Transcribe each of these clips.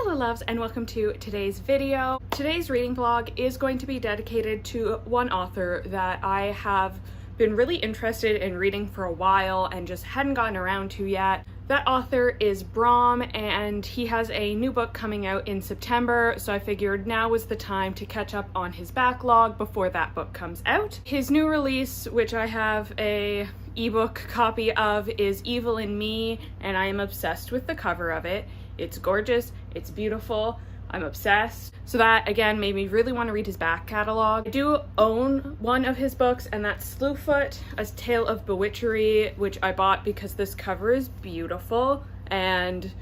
Hello loves, and welcome to today's video. Today's reading vlog is going to be dedicated to one author that I have been really interested in reading for a while and just hadn't gotten around to yet. That author is Brom, and he has a new book coming out in September, so I figured now was the time to catch up on his backlog before that book comes out. His new release, which I have a ebook copy of, is Evil in Me, and I am obsessed with the cover of it. It's gorgeous, it's beautiful, I'm obsessed. So that again made me really want to read his back catalog. I do own one of his books, and that's Slewfoot, A Tale of Bewitchery, which I bought because this cover is beautiful, and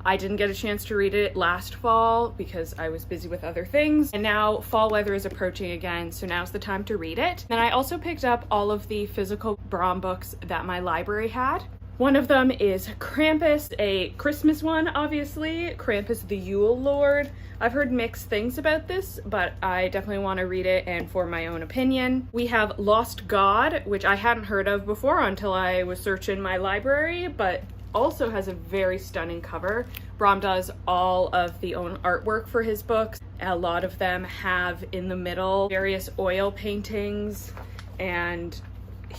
I didn't get a chance to read it last fall because I was busy with other things, and now fall weather is approaching again, so now's the time to read it. Then I also picked up all of the physical Brom books that my library had. One of them is Krampus, a Christmas one, obviously. Krampus the Yule Lord. I've heard mixed things about this, but I definitely want to read it and form my own opinion. We have Lost God, which I hadn't heard of before until I was searching my library, but also has a very stunning cover. Brom does all of the own artwork for his books. A lot of them have in the middle various oil paintings, and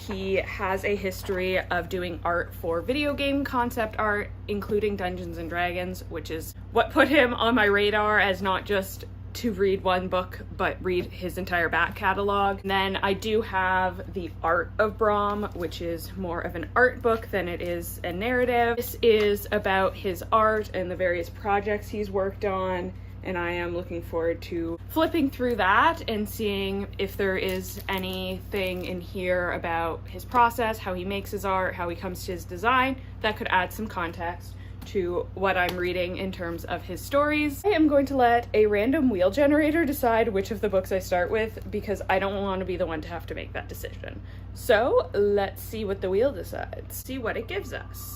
he has a history of doing art for video game concept art, including Dungeons and Dragons, which is what put him on my radar as not just to read one book, but read his entire back catalog. And then I do have The Art of Brom, which is more of an art book than it is a narrative. This is about his art and the various projects he's worked on, and I am looking forward to flipping through that and seeing if there is anything in here about his process, how he makes his art, how he comes to his design, that could add some context to what I'm reading in terms of his stories. I am going to let a random wheel generator decide which of the books I start with because I don't want to be the one to have to make that decision. So let's see what the wheel decides, see what it gives us.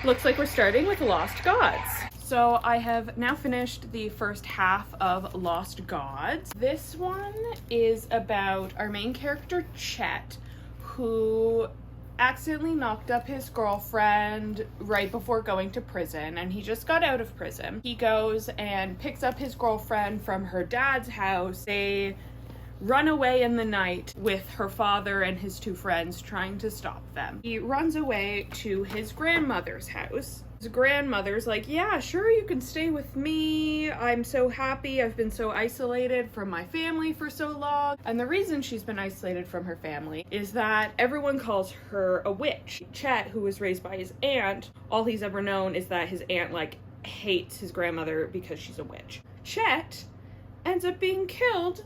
Looks like we're starting with Lost Gods. So I have now finished the first half of Lost Gods. This one is about our main character, Chet, who accidentally knocked up his girlfriend right before going to prison, and he just got out of prison. He goes and picks up his girlfriend from her dad's house. They run away in the night with her father and his two friends trying to stop them. He runs away to his grandmother's house. His grandmother's like, yeah, sure, you can stay with me. I'm so happy. I've been so isolated from my family for so long. And the reason she's been isolated from her family is that everyone calls her a witch. Chet, who was raised by his aunt, all he's ever known is that his aunt hates his grandmother because she's a witch. Chet ends up being killed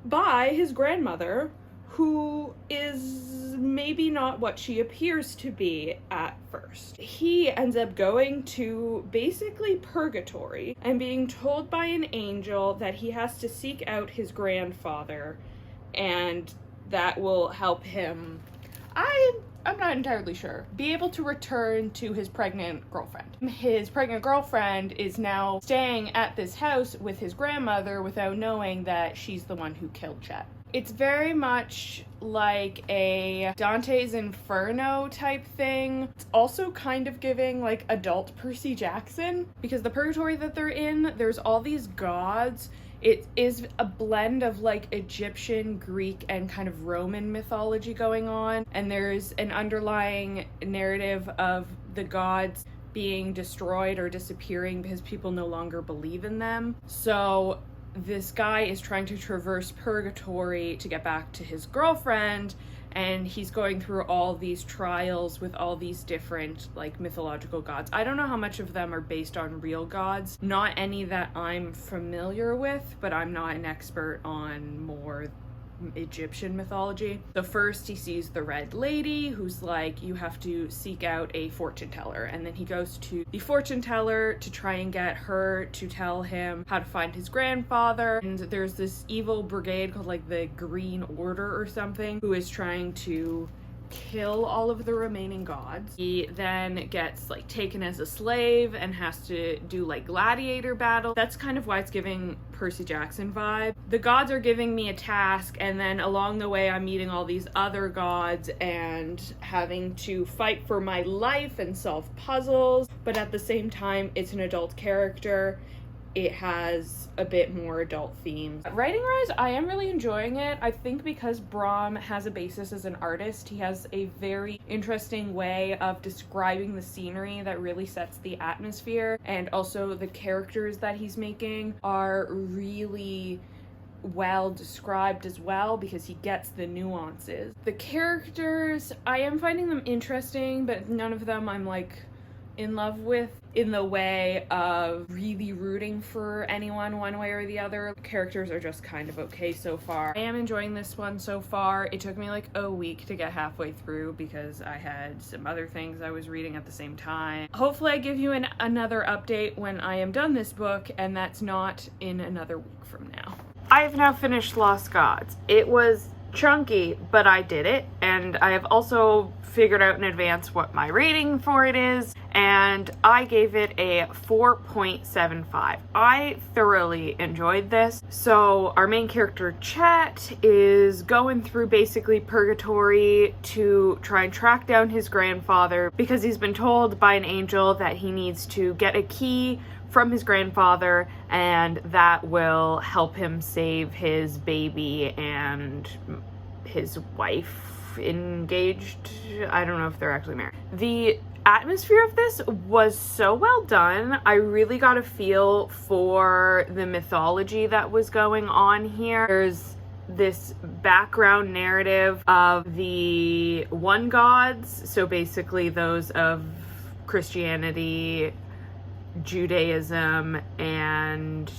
by his grandmother, who is maybe not what she appears to be at first. He ends up going to basically purgatory and being told by an angel that he has to seek out his grandfather, and that will help him, I'm not entirely sure, be able to return to his pregnant girlfriend. His pregnant girlfriend is now staying at this house with his grandmother without knowing that she's the one who killed Chet. It's very much like a Dante's Inferno type thing. It's also kind of giving like adult Percy Jackson, because the purgatory that they're in, there's all these gods. It is a blend of like Egyptian, Greek, and kind of Roman mythology going on. And there's an underlying narrative of the gods being destroyed or disappearing because people no longer believe in them. So this guy is trying to traverse purgatory to get back to his girlfriend, and he's going through all these trials with all these different like mythological gods. I don't know how much of them are based on real gods. Not any that I'm familiar with, but I'm not an expert on more Egyptian mythology. So first he sees the Red Lady, who's like, you have to seek out a fortune teller, and then he goes to the fortune teller to try and get her to tell him how to find his grandfather. And there's this evil brigade called like the Green Order or something, who is trying to kill all of the remaining gods. He then gets like taken as a slave and has to do like gladiator battle. That's kind of why it's giving Percy Jackson vibe. The gods are giving me a task, and then along the way I'm meeting all these other gods and having to fight for my life and solve puzzles, but at the same time it's an adult character. It has a bit more adult themes. Writing-wise, I am really enjoying it. I think because Brom has a basis as an artist, he has a very interesting way of describing the scenery that really sets the atmosphere, and also the characters that he's making are really well described as well because he gets the nuances. The characters, I am finding them interesting, but none of them I'm like in love with in the way of really rooting for anyone one way or the other. Characters are just kind of okay so far. I am enjoying this one so far. It took me like a week to get halfway through because I had some other things I was reading at the same time. Hopefully I give you another update when I am done this book, and that's not in another week from now. I have now finished Lost Gods. It was chunky, but I did it, and I have also figured out in advance what my rating for it is, and I gave it a 4.75. I thoroughly enjoyed this. So our main character Chet is going through basically purgatory to try and track down his grandfather because he's been told by an angel that he needs to get a key from his grandfather, and that will help him save his baby and his wife engaged. I don't know if they're actually married. The atmosphere of this was so well done. I really got a feel for the mythology that was going on here. There's this background narrative of the one gods, so basically those of Christianity, Judaism, and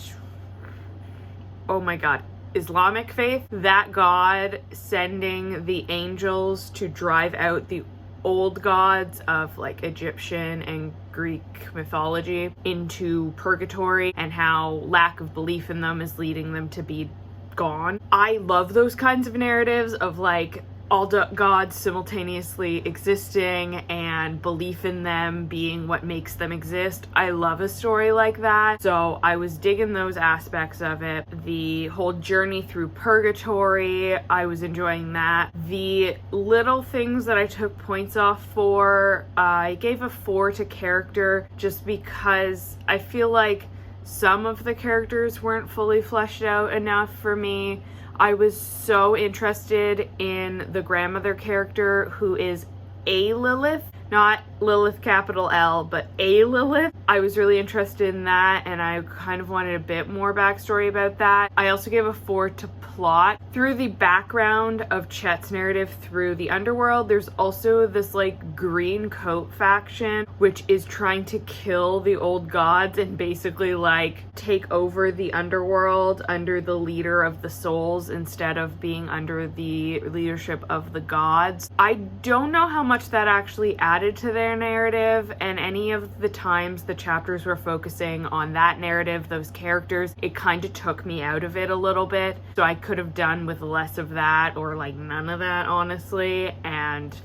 oh my god, Islamic faith. That god sending the angels to drive out the old gods of like Egyptian and Greek mythology into purgatory, and how lack of belief in them is leading them to be gone. I love those kinds of narratives of like all gods simultaneously existing and belief in them being what makes them exist. I love a story like that. So I was digging those aspects of it. The whole journey through purgatory, I was enjoying that. The little things that I took points off for, I gave a 4 to character just because I feel like some of the characters weren't fully fleshed out enough for me. I was so interested in the grandmother character, who is a Lilith, not Lilith capital L, but a Lilith. I was really interested in that, and I kind of wanted a bit more backstory about that. I also gave a 4 to plot. Through the background of Chet's narrative through the underworld, there's also this like green coat faction which is trying to kill the old gods and basically like take over the underworld under the leader of the souls instead of being under the leadership of the gods. I don't know how much that actually added to their narrative, and any of the times the chapters were focusing on that narrative, those characters, it kind of took me out of it a little bit. So I could have done with less of that, or like none of that, honestly, and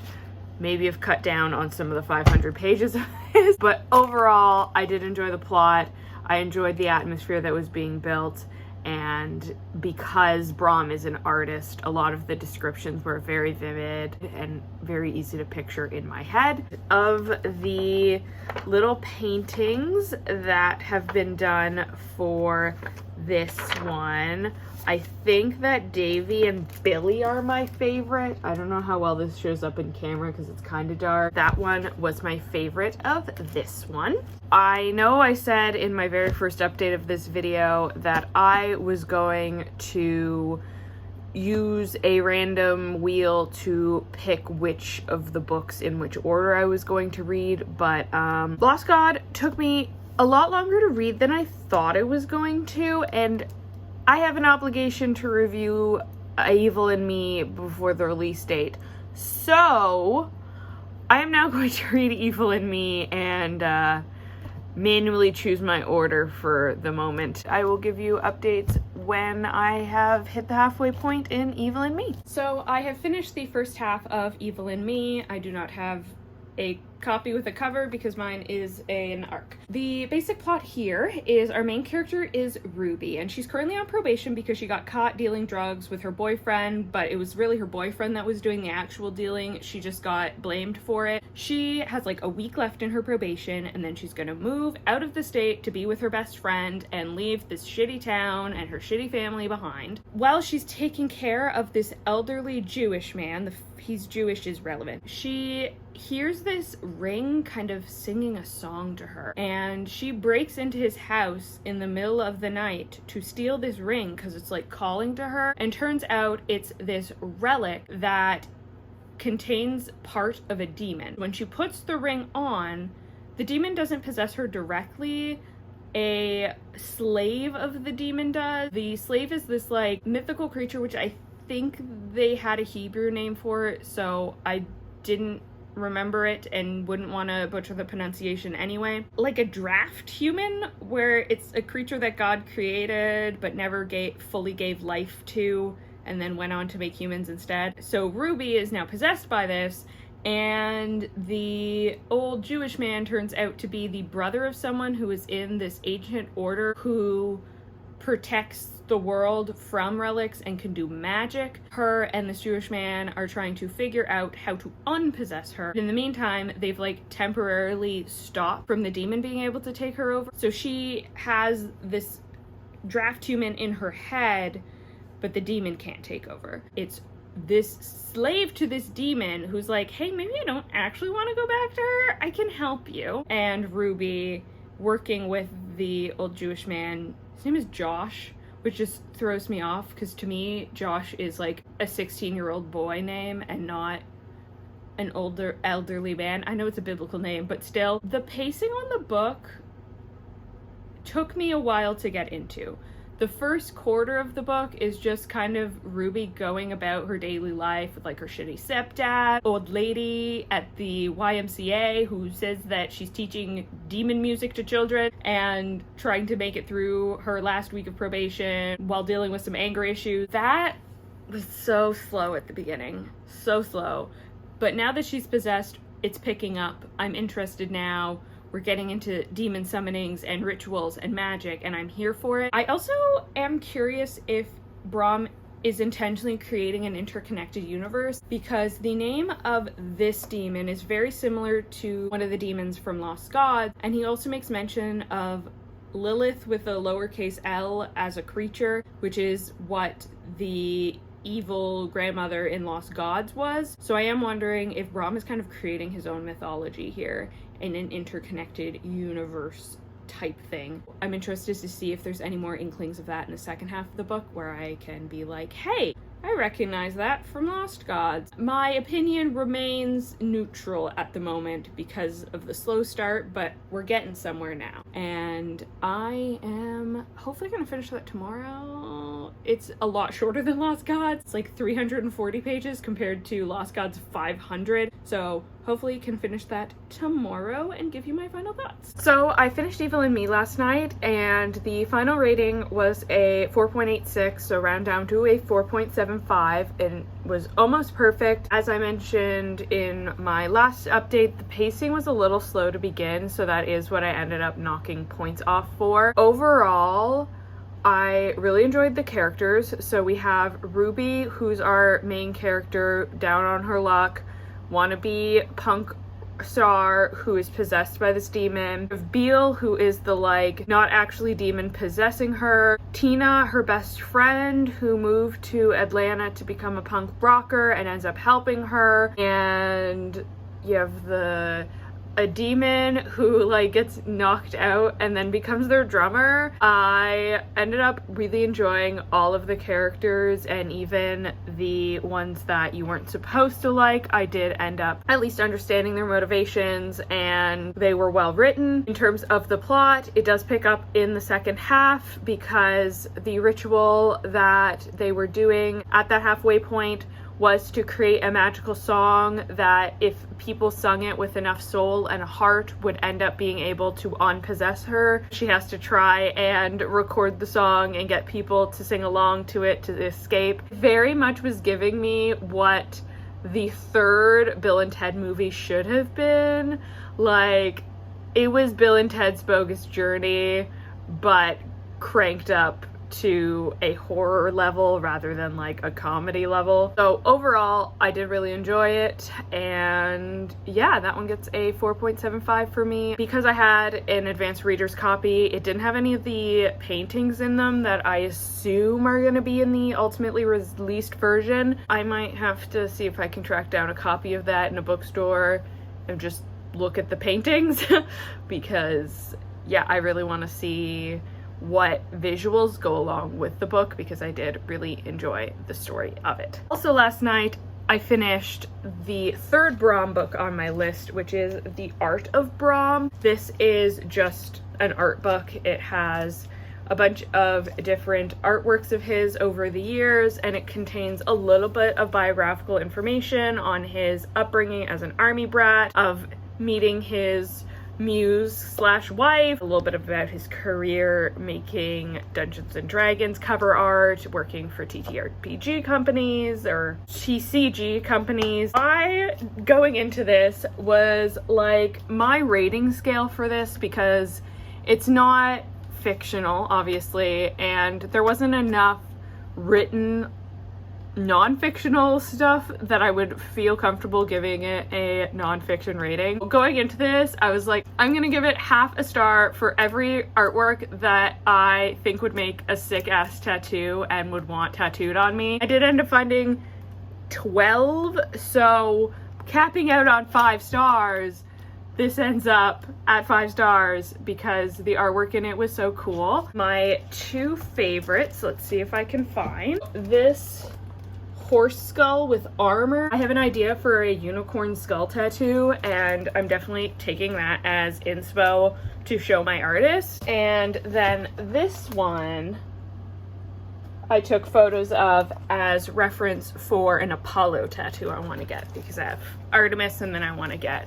maybe have cut down on some of the 500 pages of this. But overall, I did enjoy the plot. I enjoyed the atmosphere that was being built, and because Brom is an artist, a lot of the descriptions were very vivid and very easy to picture in my head. Of the little paintings that have been done for this one, I think that Davy and Billy are my favorite. I don't know how well this shows up in camera because it's kind of dark. That one was my favorite of this one. I know I said in my very first update of this video that I was going to use a random wheel to pick which of the books in which order I was going to read, but Lost God took me a lot longer to read than I thought it was going to, and I have an obligation to review Evil in Me before the release date. So I am now going to read Evil in Me and manually choose my order for the moment. I will give you updates when I have hit the halfway point in Evil in Me. So I have finished the first half of Evil in Me. I do not have a copy with a cover because mine is an ARC. The basic plot here is our main character is Ruby, and she's currently on probation because she got caught dealing drugs with her boyfriend, but it was really her boyfriend that was doing the actual dealing. She just got blamed for it. She has like a week left in her probation, and then she's gonna move out of the state to be with her best friend and leave this shitty town and her shitty family behind. While she's taking care of this elderly Jewish man, he's Jewish is relevant, she hears this ring kind of singing a song to her, and she breaks into his house in the middle of the night to steal this ring because it's like calling to her, and turns out it's this relic that contains part of a demon. When she puts the ring on, the demon doesn't possess her directly, a slave of the demon does. The slave is this like mythical creature, which I think they had a Hebrew name for it, so I didn't remember it and wouldn't want to butcher the pronunciation anyway. Like a draft human, where it's a creature that God created but never fully gave life to, and then went on to make humans instead. So Ruby is now possessed by this, and the old Jewish man turns out to be the brother of someone who is in this ancient order who protects the world from relics and can do magic. Her and this Jewish man are trying to figure out how to unpossess her. In the meantime, they've like temporarily stopped from the demon being able to take her over. So she has this draft human in her head, but the demon can't take over. It's this slave to this demon who's like, hey, maybe I don't actually want to go back to her. I can help you. And Ruby, working with the old Jewish man, his name is Josh, which just throws me off because to me, Josh is like a 16-year-old boy name and not an older elderly man. I know it's a biblical name, but still. The pacing on the book took me a while to get into. The first quarter of the book is just kind of Ruby going about her daily life with like her shitty stepdad, old lady at the YMCA who says that she's teaching demon music to children, and trying to make it through her last week of probation while dealing with some anger issues. That was so slow at the beginning, so slow. But now that she's possessed, it's picking up. I'm interested now. We're getting into demon summonings and rituals and magic, and I'm here for it. I also am curious if Brom is intentionally creating an interconnected universe, because the name of this demon is very similar to one of the demons from Lost Gods, and he also makes mention of Lilith with a lowercase l as a creature, which is what the evil grandmother in Lost Gods was. So I am wondering if Brom is kind of creating his own mythology here in an interconnected universe type thing. I'm interested to see if there's any more inklings of that in the second half of the book, where I can be like, hey, I recognize that from Lost Gods. My opinion remains neutral at the moment because of the slow start, but we're getting somewhere now. And I am hopefully gonna finish that tomorrow. It's a lot shorter than Lost Gods. It's like 340 pages compared to Lost Gods 500. So hopefully can finish that tomorrow and give you my final thoughts. So I finished Evil in Me last night, and the final rating was a 4.86, so round down to a 4.75, and was almost perfect. As I mentioned in my last update, the pacing was a little slow to begin, so that is what I ended up knocking points off for. Overall, I really enjoyed the characters. So we have Ruby, who's our main character, down on her luck, wannabe punk star who is possessed by this demon. We have Beale, who is the like not actually demon possessing her. Tina, her best friend, who moved to Atlanta to become a punk rocker and ends up helping her. And you have a demon who like gets knocked out and then becomes their drummer. I ended up really enjoying all of the characters, and even the ones that you weren't supposed to like, I did end up at least understanding their motivations, and they were well written. In terms of the plot, it does pick up in the second half because the ritual that they were doing at that halfway point was to create a magical song that if people sung it with enough soul and heart would end up being able to unpossess her. She has to try and record the song and get people to sing along to it to escape. Very much was giving me what the third Bill and Ted movie should have been. Like, it was Bill and Ted's Bogus Journey, but cranked up to a horror level rather than like a comedy level. So overall, I did really enjoy it, and yeah, that one gets a 4.75 for me. Because I had an advanced reader's copy, it didn't have any of the paintings in them that I assume are going to be in the ultimately released version. I might have to see if I can track down a copy of that in a bookstore and just look at the paintings because yeah, I really want to see what visuals go along with the book because I did really enjoy the story of it. Also last night I finished the third Brom book on my list, which is The Art of Brom. This is just an art book. It has a bunch of different artworks of his over the years, and it contains a little bit of biographical information on his upbringing as an army brat, of meeting his muse slash wife, a little bit about his career making Dungeons and Dragons cover art, working for TTRPG companies or TCG companies. Going into this was like, my rating scale for this, because it's not fictional obviously, and there wasn't enough written non-fictional stuff that I would feel comfortable giving it a non-fiction rating. Going into this, I was like, I'm gonna give it half a star for every artwork that I think would make a sick-ass tattoo and would want tattooed on me. I did end up finding 12, so capping out on 5 stars, this ends up at 5 stars because the artwork in it was so cool. My two favorites, let's see if I can find this horse skull with armor. I have an idea for a unicorn skull tattoo, and I'm definitely taking that as inspo to show my artist. And then this one I took photos of as reference for an Apollo tattoo I want to get, because I have Artemis and then I want to get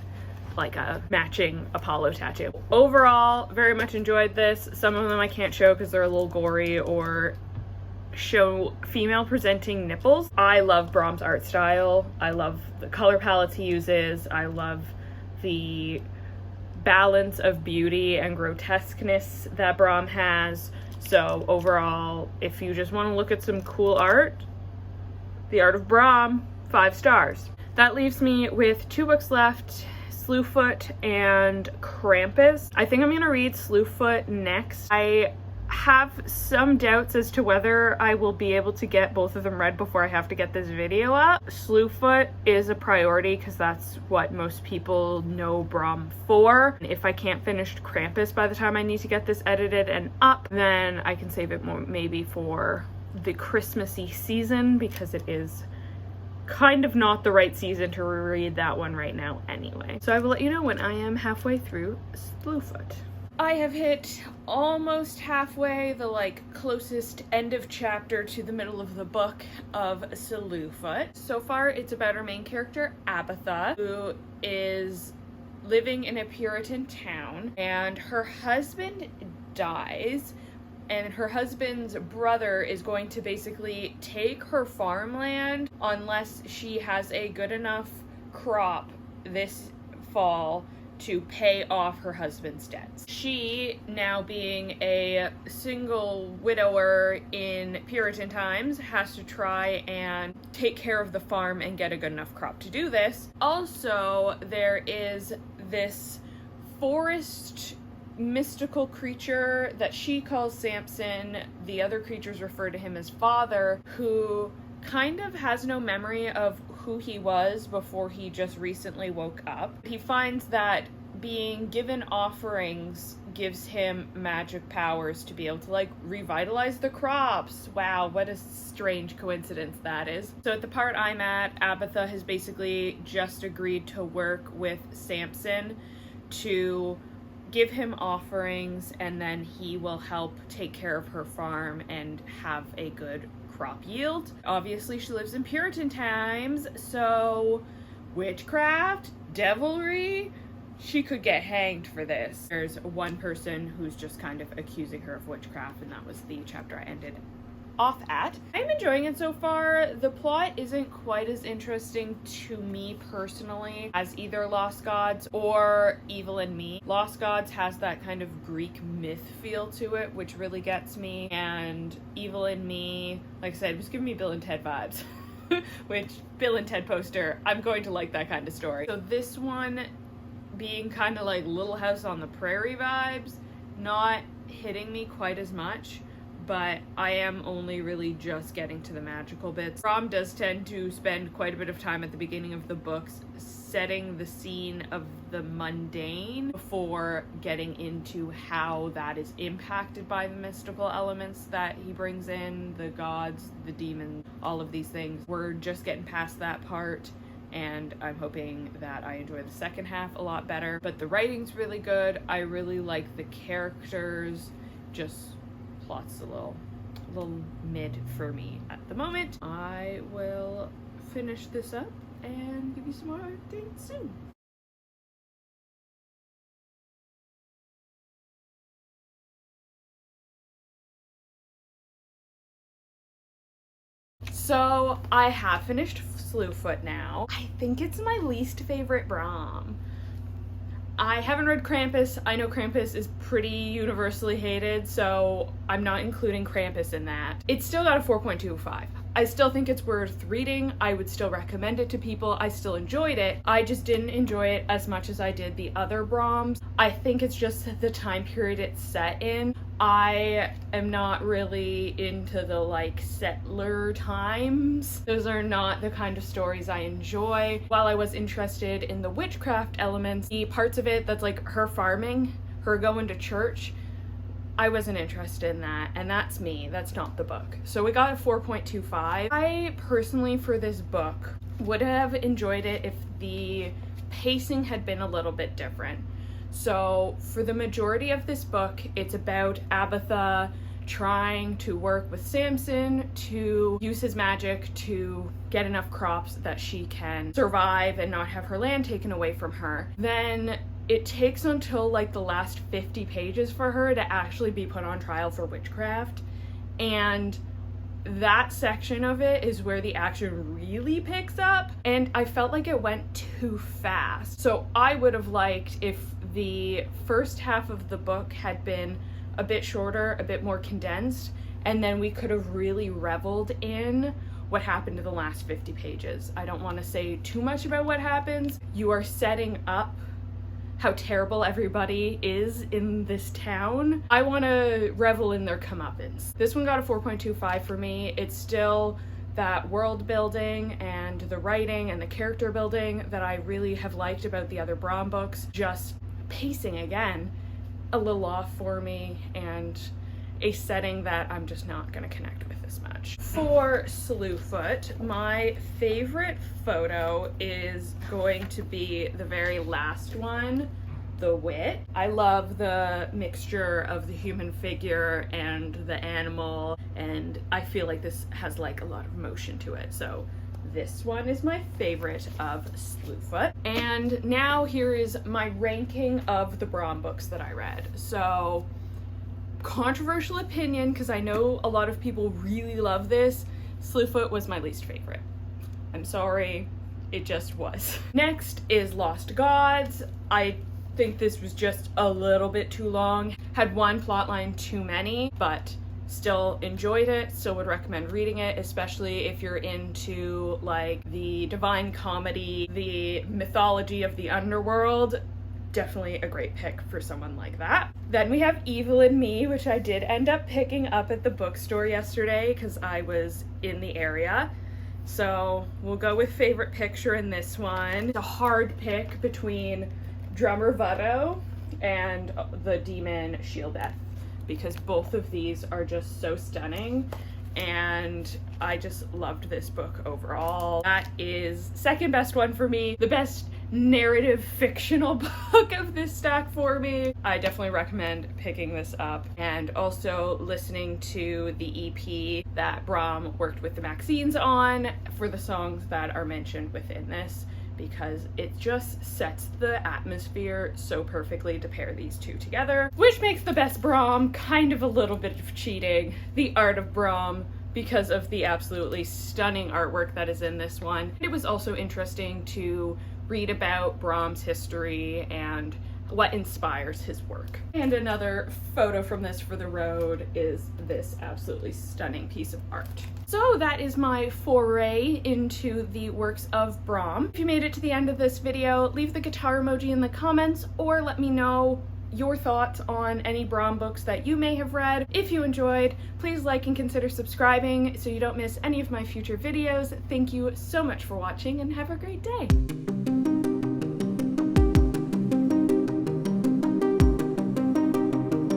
like a matching Apollo tattoo. Overall, very much enjoyed this. Some of them I can't show because they're a little gory or show female presenting nipples. I love Brom's art style. I love the color palettes he uses. I love the balance of beauty and grotesqueness that Brom has. So overall, if you just want to look at some cool art, The Art of Brom, 5 stars. That leaves me with 2 books left, Slewfoot and Krampus. I think I'm gonna read Slewfoot next. I have some doubts as to whether I will be able to get both of them read before I have to get this video up. Slewfoot is a priority because that's what most people know Brom for. If I can't finish Krampus by the time I need to get this edited and up, then I can save it more maybe for the Christmassy season, because it is kind of not the right season to reread that one right now anyway. So I will let you know when I am halfway through Slewfoot. I have hit almost halfway, the like closest end of chapter to the middle of the book of Slewfoot. So far it's about our main character Abatha, who is living in a Puritan town, and her husband dies, and her husband's brother is going to basically take her farmland unless she has a good enough crop this fall to pay off her husband's debts. She, now being a single widower in Puritan times, has to try and take care of the farm and get a good enough crop to do this. Also, there is this forest mystical creature that she calls Samson. The other creatures refer to him as father, who kind of has no memory of who he was before he just recently woke up. He finds that being given offerings gives him magic powers to be able to like revitalize the crops. Wow, what a strange coincidence that is. So at the part I'm at, Abatha has basically just agreed to work with Samson to give him offerings, and then he will help take care of her farm and have a good crop yield. Obviously she lives in Puritan times, so witchcraft, devilry, she could get hanged for this. There's one person who's just kind of accusing her of witchcraft, and that was the chapter I ended off at. I'm enjoying it so far. The plot isn't quite as interesting to me personally as either Lost Gods or Evil and Me. Lost Gods has that kind of Greek myth feel to it, which really gets me, and Evil and Me, like I said, was giving me Bill and Ted vibes. Which, Bill and Ted poster, I'm going to like that kind of story. So this one being kind of like Little House on the Prairie vibes, not hitting me quite as much, but I am only really just getting to the magical bits. Brom does tend to spend quite a bit of time at the beginning of the books setting the scene of the mundane before getting into how that is impacted by the mystical elements that he brings in, the gods, the demons, all of these things. We're just getting past that part, and I'm hoping that I enjoy the second half a lot better. But the writing's really good. I really like the characters, just plot's a little mid for me at the moment. I will finish this up and give you some more updates soon. So I have finished Slewfoot now. I think it's my least favorite Brom. I haven't read Krampus. I know Krampus is pretty universally hated, so I'm not including Krampus in that. It's still got a 4.25. I still think it's worth reading. I would still recommend it to people. I still enjoyed it. I just didn't enjoy it as much as I did the other Broms. I think it's just the time period it's set in. I am not really into the like settler times. Those are not the kind of stories I enjoy. While I was interested in the witchcraft elements, the parts of it that's like her farming, her going to church, I wasn't interested in that, and that's me. That's not the book. So we got a 4.25. I personally, for this book, would have enjoyed it if the pacing had been a little bit different. So for the majority of this book, it's about Abatha trying to work with Samson to use his magic to get enough crops that she can survive and not have her land taken away from her. Then it takes until like the last 50 pages for her to actually be put on trial for witchcraft, and that section of it is where the action really picks up, and I felt like it went too fast. So I would have liked if the first half of the book had been a bit shorter, a bit more condensed, and then we could have really reveled in what happened in the last 50 pages. I don't want to say too much about what happens. You are setting up how terrible everybody is in this town. I want to revel in their comeuppance. This one got a 4.25 for me. It's still that world building and the writing and the character building that I really have liked about the other Brom books. Just pacing again a little off for me, and a setting that I'm just not going to connect with as much. For Slewfoot, my favorite photo is going to be the very last one, the wit. I love the mixture of the human figure and the animal, and I feel like this has like a lot of motion to it. So this one is my favorite of Slewfoot. And now here is my ranking of the Brom books that I read. So, controversial opinion, because I know a lot of people really love this, Slewfoot was my least favorite. I'm sorry, it just was. Next is Lost Gods. I think this was just a little bit too long. Had one plotline too many, but still enjoyed it, still would recommend reading it, especially if you're into like the divine comedy, the mythology of the underworld. Definitely a great pick for someone like that. Then we have Evil and Me, which I did end up picking up at the bookstore yesterday because I was in the area. So we'll go with favorite picture in this one. It's a hard pick between Drummer Votto and the demon Shieldeth, because both of these are just so stunning, and I just loved this book overall. That is second best one for me. The best narrative fictional book of this stack for me. I definitely recommend picking this up, and also listening to the EP that Brom worked with the Maxines on for the songs that are mentioned within this, because it just sets the atmosphere so perfectly to pair these two together, which makes the best Brom kind of a little bit of cheating. The art of Brom, because of the absolutely stunning artwork that is in this one. It was also interesting to read about Brom's history and what inspires his work. And another photo from this for the road is this absolutely stunning piece of art. So that is my foray into the works of Brom. If you made it to the end of this video, leave the guitar emoji in the comments, or let me know your thoughts on any Brom books that you may have read. If you enjoyed, please like and consider subscribing so you don't miss any of my future videos. Thank you so much for watching, and have a great day.